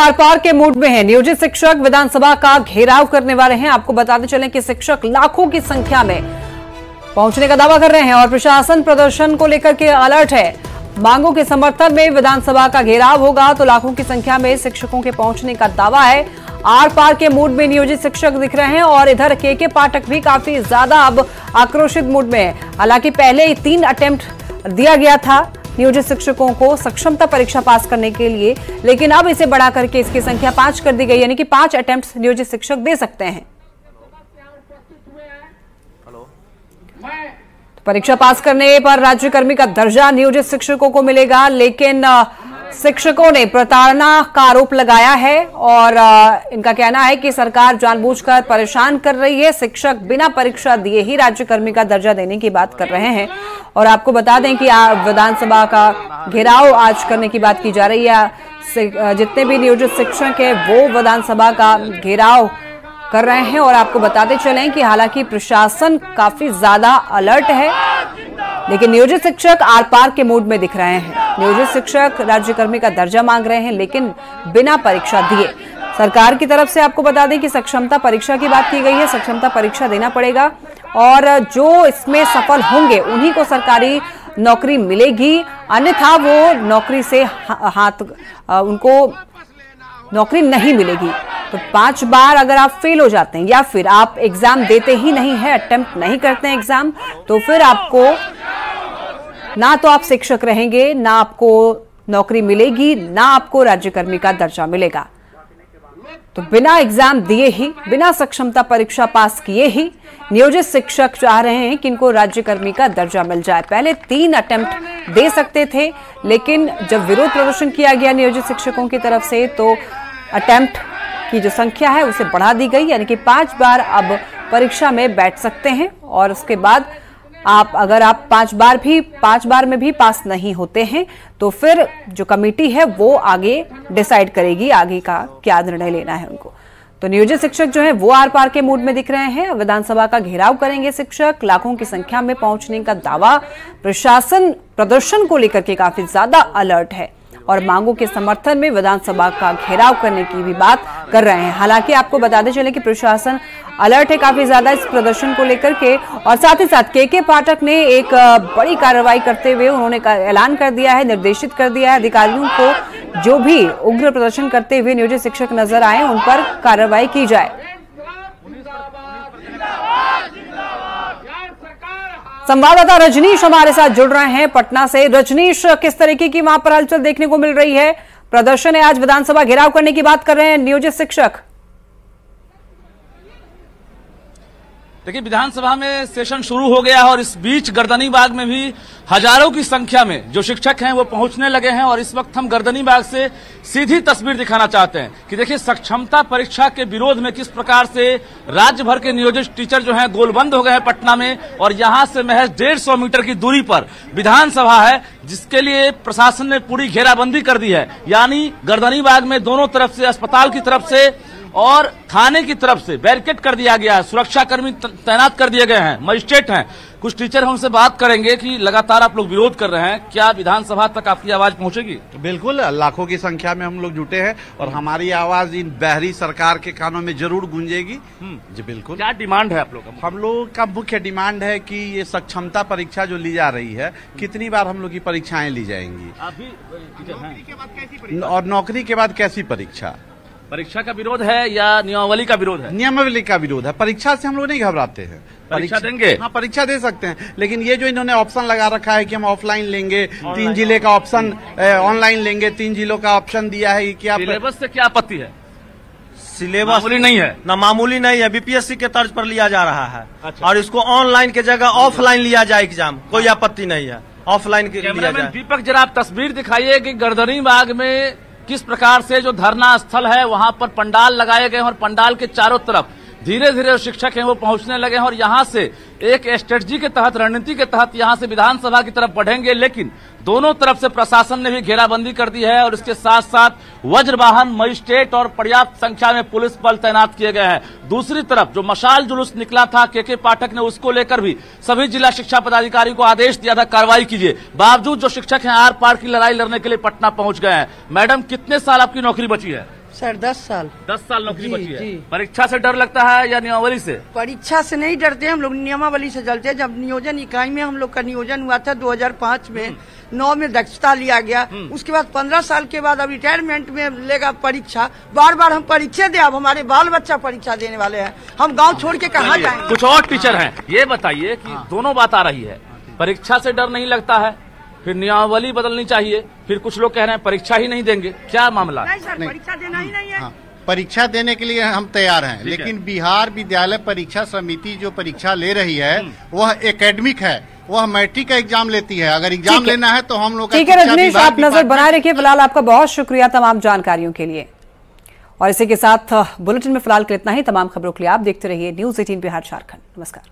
Are पार के mood में है। नियोजित शिक्षक विधानसभा का घेराव करने वाले हैं। आपको बताते चलें कि शिक्षक लाखों की संख्या में पहुंचने का दावा कर रहे हैं और प्रशासन प्रदर्शन को लेकर के अलर्ट है। मांगों के समर्थन में विधानसभा का घेराव होगा तो लाखों की संख्या में शिक्षकों के पहुंचने का दावा है। आर पार के मूड में नियोजित शिक्षक दिख रहे हैं और इधर के पाठक भी काफी ज्यादा अब आक्रोशित मूड में है। हालांकि पहले 3 अटेम्प्ट दिया गया था नियोजित शिक्षकों को सक्षमता परीक्षा पास करने के लिए, लेकिन अब इसे बढ़ा करके इसकी संख्या 5 कर दी गई, यानी कि 5 अटेम्प्ट नियोजित शिक्षक दे सकते हैं। परीक्षा पास करने पर राज्यकर्मी का दर्जा नियोजित शिक्षकों को मिलेगा, लेकिन शिक्षकों ने प्रताड़ना का आरोप लगाया है और इनका कहना है कि सरकार जानबूझकर परेशान कर रही है। शिक्षक बिना परीक्षा दिए ही राज्यकर्मी का दर्जा देने की बात कर रहे हैं। और आपको बता दें कि विधानसभा का घेराव आज करने की बात की जा रही है। जितने भी नियोजित शिक्षक हैं वो विधानसभा का घेराव कर रहे हैं। और आपको बताते चलें कि हालांकि प्रशासन काफी ज्यादा अलर्ट है, लेकिन नियोजित शिक्षक आर पार के मूड में दिख रहे हैं। नियोजित शिक्षक राज्यकर्मी का दर्जा मांग रहे हैं, लेकिन बिना परीक्षा दिए। सरकार की तरफ से आपको बता दें कि सक्षमता परीक्षा की बात की गई है। सक्षमता परीक्षा देना पड़ेगा और जो इसमें सफल होंगे उन्हीं को सरकारी नौकरी मिलेगी, अन्यथा वो नौकरी से उनको नौकरी नहीं मिलेगी। तो 5 बार अगर आप फेल हो जाते हैं या फिर आप एग्जाम देते ही नहीं है, अटेम्प्ट नहीं करते हैं एग्जाम, तो फिर आपको ना तो आप शिक्षक रहेंगे, ना आपको नौकरी मिलेगी, ना आपको राज्यकर्मी का दर्जा मिलेगा। तो बिना एग्जाम दिए ही, बिना सक्षमता परीक्षा पास किए ही नियोजित शिक्षक चाह रहे हैं कि इनको राज्यकर्मी का दर्जा मिल जाए। पहले 3 अटेम्प्ट दे सकते थे, लेकिन जब विरोध प्रदर्शन किया गया नियोजित शिक्षकों की तरफ से तो अटेम्प्ट की जो संख्या है उसे बढ़ा दी गई, यानी कि 5 बार अब परीक्षा में बैठ सकते हैं। और उसके बाद अगर आप 5 बार में भी पास नहीं होते हैं तो फिर जो कमेटी है वो आगे डिसाइड करेगी आगे का क्या निर्णय लेना है उनको। तो नियोजित शिक्षक जो है वो आर पार के मूड में दिख रहे हैं। विधानसभा का घेराव करेंगे शिक्षक, लाखों की संख्या में पहुंचने का दावा। प्रशासन प्रदर्शन को लेकर के काफी ज्यादा अलर्ट है और मांगों के समर्थन में विधानसभा का घेराव करने की भी बात कर रहे हैं। हालांकि आपको बताते चले कि प्रशासन अलर्ट है काफी ज्यादा इस प्रदर्शन को लेकर के, और साथ ही साथ के पाठक ने एक बड़ी कार्रवाई करते हुए उन्होंने ऐलान कर दिया है, निर्देशित कर दिया है अधिकारियों को जो भी उग्र प्रदर्शन करते हुए नियोजित शिक्षक नजर आए उन पर कार्रवाई की जाए। संवाददाता रजनीश हमारे साथ जुड़ रहे हैं पटना से। रजनीश, किस तरीके की वहां पर हलचल देखने को मिल रही है? प्रदर्शन है, आज विधानसभा घेराव करने की बात कर रहे हैं नियोजित शिक्षक। देखिए, विधानसभा में सेशन शुरू हो गया है और इस बीच गर्दनीबाग में भी हजारों की संख्या में जो शिक्षक हैं वो पहुंचने लगे हैं। और इस वक्त हम गर्दनीबाग से सीधी तस्वीर दिखाना चाहते हैं कि देखिए सक्षमता परीक्षा के विरोध में किस प्रकार से राज्य भर के नियोजित टीचर जो हैं गोलबंद हो गए हैं पटना में। और यहां से महज 150 मीटर की दूरी पर विधानसभा है, जिसके लिए प्रशासन ने पूरी घेराबंदी कर दी है। यानी गर्दनीबाग में दोनों तरफ से, अस्पताल की तरफ से और थाने की तरफ से बैरिकेड कर दिया गया है, सुरक्षाकर्मी तैनात कर दिए गए हैं, मजिस्ट्रेट हैं। कुछ टीचर हमसे बात करेंगे कि लगातार आप लोग विरोध कर रहे हैं, क्या विधानसभा तक आपकी आवाज पहुंचेगी? बिल्कुल, लाखों की संख्या में हम लोग जुटे हैं और हमारी आवाज इन बहरी सरकार के कानों में जरूर गूंजेगी। जी बिल्कुल। क्या डिमांड है आप लोग? हम लोग का मुख्य डिमांड है कि ये सक्षमता परीक्षा जो ली जा रही है, कितनी बार हम लोग की परीक्षाएं ली जाएंगी और नौकरी के बाद कैसी परीक्षा? परीक्षा का विरोध है या नियमावली का विरोध है? नियमावली का विरोध है। परीक्षा से हम लोग नहीं घबराते हैं। परीक्षा देंगे? हाँ, परीक्षा दे सकते हैं, लेकिन ये जो इन्होंने ऑप्शन लगा रखा है कि हम ऑफलाइन लेंगे, 3 जिले का ऑप्शन ऑनलाइन लेंगे, 3 जिलों का ऑप्शन दिया है, क्या सिलेबस से क्या आपत्ति है? सिलेबस मामूली नहीं है ना, मामूली नहीं है, बीपीएससी के तर्ज पर लिया जा रहा है। अच्छा। और इसको ऑनलाइन के जगह ऑफलाइन लिया जाए एग्जाम, कोई आपत्ति नहीं है, ऑफलाइन के लिया जाए। दीपक, जरा आप तस्वीर दिखाइए कि गर्दनीबाग में किस प्रकार से जो धरना स्थल है वहां पर पंडाल लगाए गए हैं और पंडाल के चारों तरफ धीरे धीरे शिक्षक हैं वो पहुंचने लगे हैं और यहां से एक स्ट्रेटजी के तहत, रणनीति के तहत यहां से विधानसभा की तरफ बढ़ेंगे। लेकिन दोनों तरफ से प्रशासन ने भी घेराबंदी कर दी है और इसके साथ साथ वज्रवाहन, मजिस्ट्रेट और पर्याप्त संख्या में पुलिस बल तैनात किए गए हैं। दूसरी तरफ जो मशाल जुलूस निकला था के पाठक ने, उसको लेकर भी सभी जिला शिक्षा पदाधिकारी को आदेश दिया था कार्रवाई कीजिए। बावजूद जो शिक्षक हैं आर पार की लड़ाई लड़ने के लिए पटना पहुंच गए हैं। मैडम, कितने साल आपकी नौकरी बची है? सर 10 साल। 10 साल नौकरी बची है। जी। परीक्षा से डर लगता है या नियमावली से? परीक्षा से नहीं डरते हम लोग, नियमावली से डरते हैं। जब नियोजन इकाई में हम लोग का नियोजन हुआ था 2005 में, 9 में दक्षता लिया गया, उसके बाद 15 साल के बाद अब रिटायरमेंट में लेगा परीक्षा। बार बार हम परीक्षा दे, अब हमारे बाल बच्चा परीक्षा देने वाले हैं, हम गाँव छोड़ के कहाँ जाएंगे? कुछ और टीचर हैं, ये बताइए कि दोनों बात आ रही है, परीक्षा से डर नहीं लगता है, फिर नियमावली बदलनी चाहिए, फिर कुछ लोग कह रहे हैं परीक्षा ही नहीं देंगे, क्या मामला? नहीं सर, परीक्षा देना ही नहीं है। हाँ, परीक्षा देने के लिए हम तैयार हैं, लेकिन बिहार विद्यालय परीक्षा समिति जो परीक्षा ले रही है वह एकेडमिक है, वह मैट्रिक का एग्जाम लेती है। अगर एग्जाम लेना है तो हम लोग ठीक है रजनीश, आप नजर बनाए रखिए। फिलहाल आपका बहुत शुक्रिया तमाम जानकारियों के लिए। और इसी के साथ बुलेटिन में फिलहाल के लिए इतना ही। तमाम खबरों के लिए आप देखते रहिए न्यूज़ 18 बिहार झारखंड। नमस्कार।